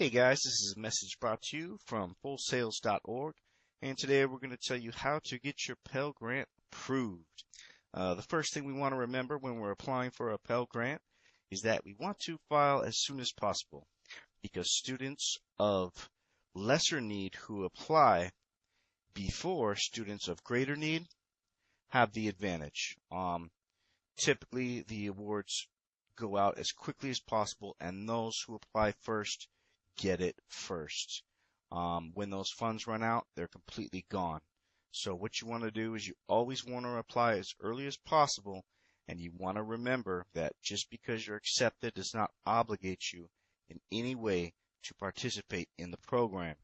Hey guys, this is a message brought to you from fullsales.org, and today we're going to tell you how to get your Pell Grant approved. The first thing we want to remember when we're applying for a Pell Grant is that we want to file as soon as possible because students of lesser need who apply before students of greater need have the advantage. Typically, the awards go out as quickly as possible, and those who apply first get it first. When those funds run out, they're completely gone. So what you want to do is you always want to apply as early as possible, and you want to remember that just because you're accepted does not obligate you in any way to participate in the program.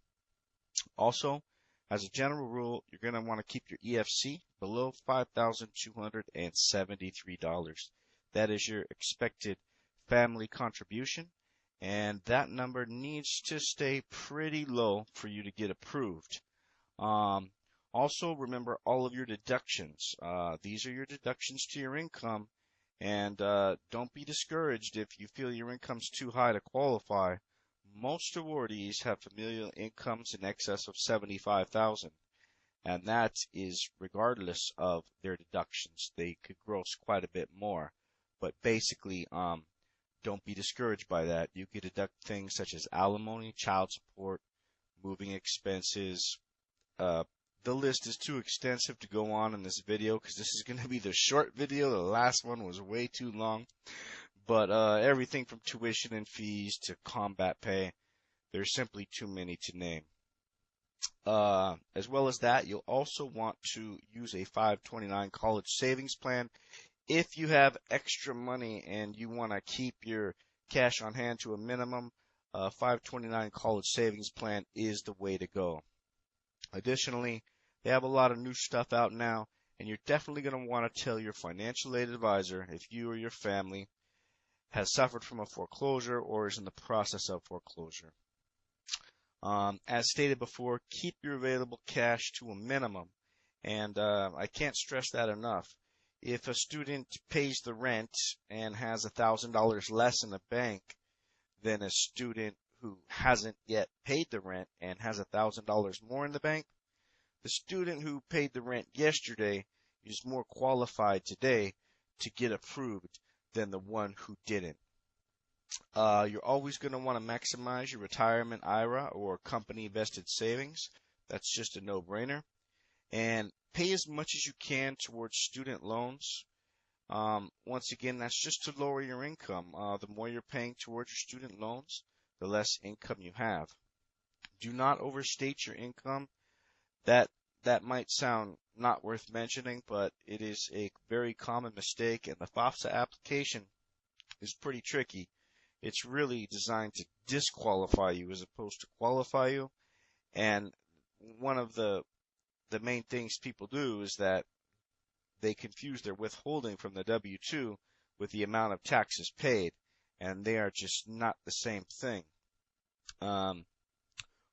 Also, as a general rule, you're going to want to keep your EFC below $5,273. That is your expected family contribution, and that number needs to stay pretty low for you to get approved. Also, remember all of your deductions. These are your deductions to your income, and don't be discouraged if you feel your income's too high to qualify. Most awardees have familial incomes in excess of $75,000, and that is regardless of their deductions. They could gross quite a bit more, but basically, don't be discouraged by that. You could deduct things such as alimony, child support, moving expenses. The list is too extensive to go on in this video because this is going to be the short video. The last one was way too long. But everything from tuition and fees to combat pay, there's simply too many to name. As well as that, you'll also want to use a 529 college savings plan. If you have extra money and you want to keep your cash on hand to a minimum, 529 college savings plan is the way to go. Additionally, they have a lot of new stuff out now, and you're definitely going to want to tell your financial aid advisor if you or your family has suffered from a foreclosure or is in the process of foreclosure. As stated before, keep your available cash to a minimum, and I can't stress that enough. If a student pays the rent and has $1,000 less in the bank than a student who hasn't yet paid the rent and has $1,000 more in the bank, the student who paid the rent yesterday is more qualified today to get approved than the one who didn't. You're always going to want to maximize your retirement IRA or company vested savings. That's just a no-brainer. And pay as much as you can towards student loans. Once again, that's just to lower your income. The more you're paying towards your student loans, the less income you have. Do not overstate your income. That might sound not worth mentioning, but it is a very common mistake, and the FAFSA application is pretty tricky. It's really designed to disqualify you as opposed to qualify you, and one of the main things people do is that they confuse their withholding from the W-2 with the amount of taxes paid, and they are just not the same thing.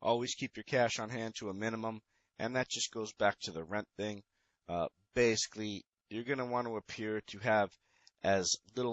Always keep your cash on hand to a minimum, and that just goes back to the rent thing. Basically, you're going to want to appear to have as little